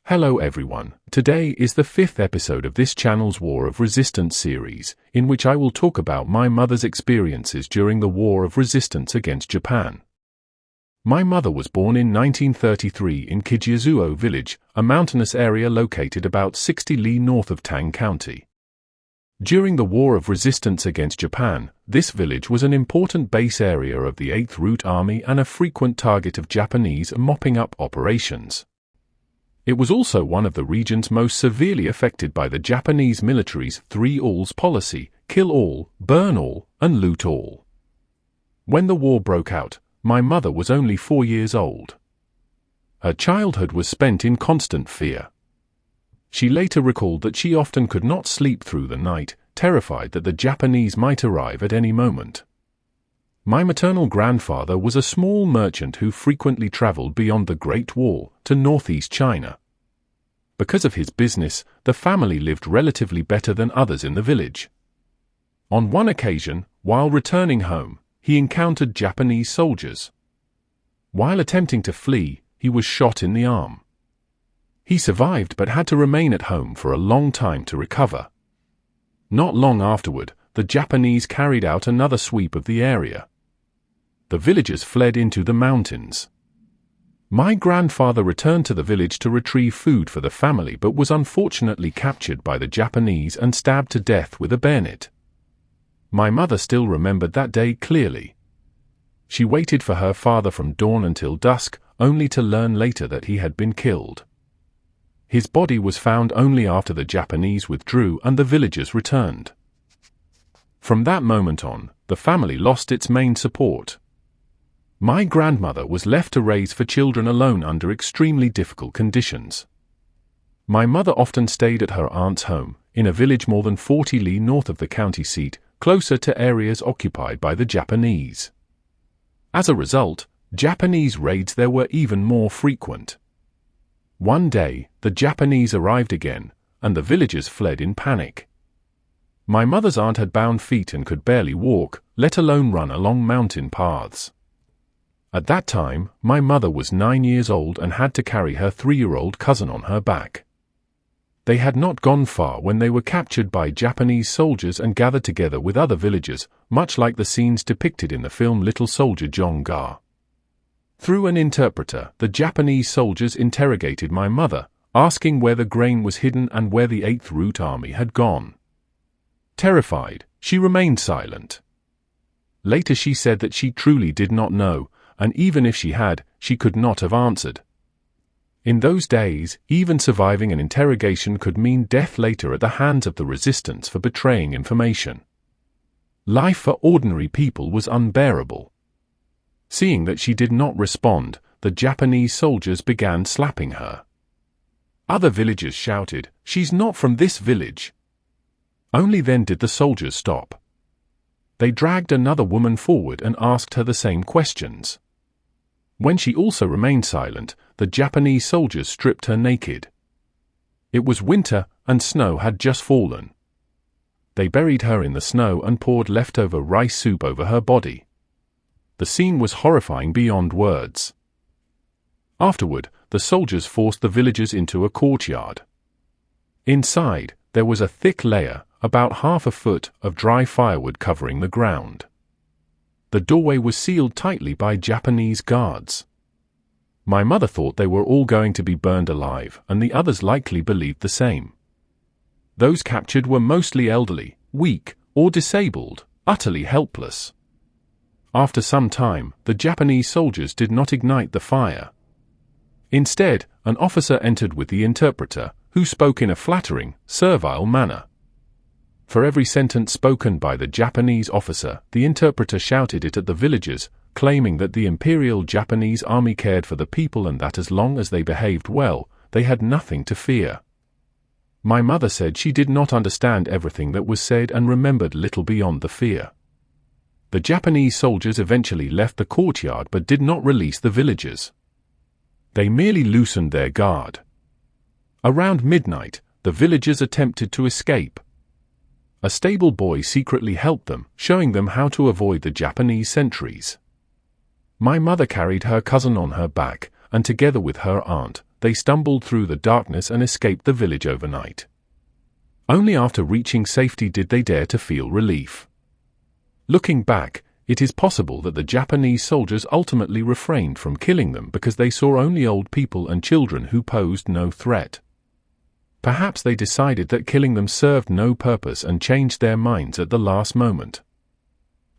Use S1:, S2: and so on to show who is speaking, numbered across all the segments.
S1: Hello everyone, today is the 5th episode of this channel's War of Resistance series, in which I will talk about my mother's experiences during the War of Resistance against Japan. My mother was born in 1933 in Kijiazuo village, a mountainous area located about 60 li north of Tang County. During the War of Resistance against Japan, this village was an important base area of the 8th Route Army and a frequent target of Japanese mopping-up operations. It was also one of the regions most severely affected by the Japanese military's 3 alls policy: kill all, burn all, and loot all. When the war broke out, my mother was only 4 years old. Her childhood was spent in constant fear. She later recalled that she often could not sleep through the night, terrified that the Japanese might arrive at any moment. My maternal grandfather was a small merchant who frequently traveled beyond the Great Wall to northeast China. Because of his business, the family lived relatively better than others in the village. On one occasion, while returning home, he encountered Japanese soldiers. While attempting to flee, he was shot in the arm. He survived but had to remain at home for a long time to recover. Not long afterward, the Japanese carried out another sweep of the area. The villagers fled into the mountains. My grandfather returned to the village to retrieve food for the family but was unfortunately captured by the Japanese and stabbed to death with a bayonet. My mother still remembered that day clearly. She waited for her father from dawn until dusk, only to learn later that he had been killed. His body was found only after the Japanese withdrew and the villagers returned. From that moment on, the family lost its main support. My grandmother was left to raise 4 children alone under extremely difficult conditions. My mother often stayed at her aunt's home, in a village more than 40 li north of the county seat, closer to areas occupied by the Japanese. As a result, Japanese raids there were even more frequent. One day, the Japanese arrived again, and the villagers fled in panic. My mother's aunt had bound feet and could barely walk, let alone run along mountain paths. At that time, my mother was 9 years old and had to carry her 3-year-old cousin on her back. They had not gone far when they were captured by Japanese soldiers and gathered together with other villagers, much like the scenes depicted in the film Little Soldier John Gar. Through an interpreter, the Japanese soldiers interrogated my mother, asking where the grain was hidden and where the 8th Route Army had gone. Terrified, she remained silent. Later she said that she truly did not know, and even if she had, she could not have answered. In those days, even surviving an interrogation could mean death later at the hands of the resistance for betraying information. Life for ordinary people was unbearable. Seeing that she did not respond, the Japanese soldiers began slapping her. Other villagers shouted, "She's not from this village." Only then did the soldiers stop. They dragged another woman forward and asked her the same questions. When she also remained silent, the Japanese soldiers stripped her naked. It was winter, and snow had just fallen. They buried her in the snow and poured leftover rice soup over her body. The scene was horrifying beyond words. Afterward, the soldiers forced the villagers into a courtyard. Inside, there was a thick layer, about half a foot, of dry firewood covering the ground. The doorway was sealed tightly by Japanese guards. My mother thought they were all going to be burned alive, and the others likely believed the same. Those captured were mostly elderly, weak, or disabled, utterly helpless. After some time, the Japanese soldiers did not ignite the fire. Instead, an officer entered with the interpreter, who spoke in a flattering, servile manner. For every sentence spoken by the Japanese officer, the interpreter shouted it at the villagers, claiming that the Imperial Japanese Army cared for the people and that as long as they behaved well, they had nothing to fear. My mother said she did not understand everything that was said and remembered little beyond the fear. The Japanese soldiers eventually left the courtyard but did not release the villagers. They merely loosened their guard. Around midnight, the villagers attempted to escape. A stable boy secretly helped them, showing them how to avoid the Japanese sentries. My mother carried her cousin on her back, and together with her aunt, they stumbled through the darkness and escaped the village overnight. Only after reaching safety did they dare to feel relief. Looking back, it is possible that the Japanese soldiers ultimately refrained from killing them because they saw only old people and children who posed no threat. Perhaps they decided that killing them served no purpose and changed their minds at the last moment.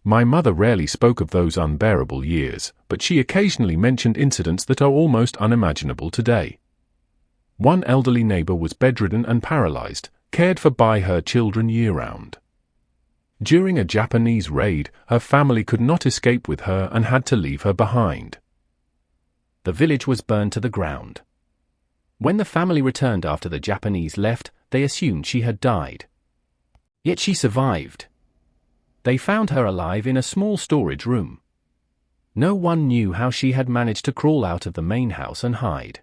S1: My mother rarely spoke of those unbearable years, but she occasionally mentioned incidents that are almost unimaginable today. One elderly neighbor was bedridden and paralyzed, cared for by her children year-round. During a Japanese raid, her family could not escape with her and had to leave her behind.
S2: The village was burned to the ground. When the family returned after the Japanese left, they assumed she had died. Yet she survived. They found her alive in a small storage room. No one knew how she had managed to crawl out of the main house and hide.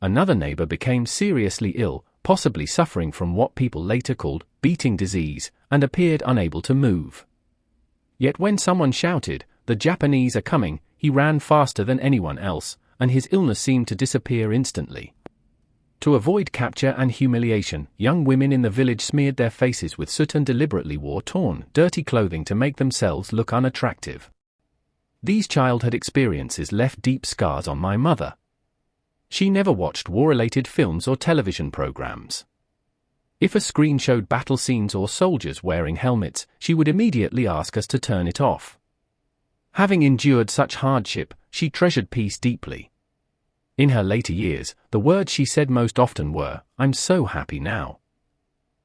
S2: Another neighbor became seriously ill, possibly suffering from what people later called beating disease, and appeared unable to move. Yet when someone shouted, "The Japanese are coming," he ran faster than anyone else, and his illness seemed to disappear instantly. To avoid capture and humiliation, young women in the village smeared their faces with soot and deliberately wore torn, dirty clothing to make themselves look unattractive. These childhood experiences left deep scars on my mother. She never watched war-related films or television programs. If a screen showed battle scenes or soldiers wearing helmets, she would immediately ask us to turn it off. Having endured such hardship, she treasured peace deeply. In her later years, the words she said most often were, "I'm so happy now."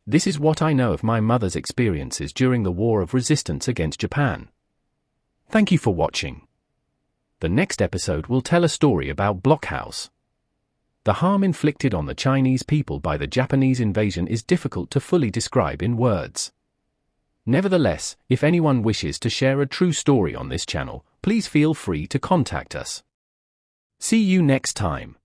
S2: This is what I know of my mother's experiences during the War of Resistance against Japan. Thank you for watching. The next episode will tell a story about Blockhouse. The harm inflicted on the Chinese people by the Japanese invasion is difficult to fully describe in words. Nevertheless, if anyone wishes to share a true story on this channel, please feel free to contact us. See you next time.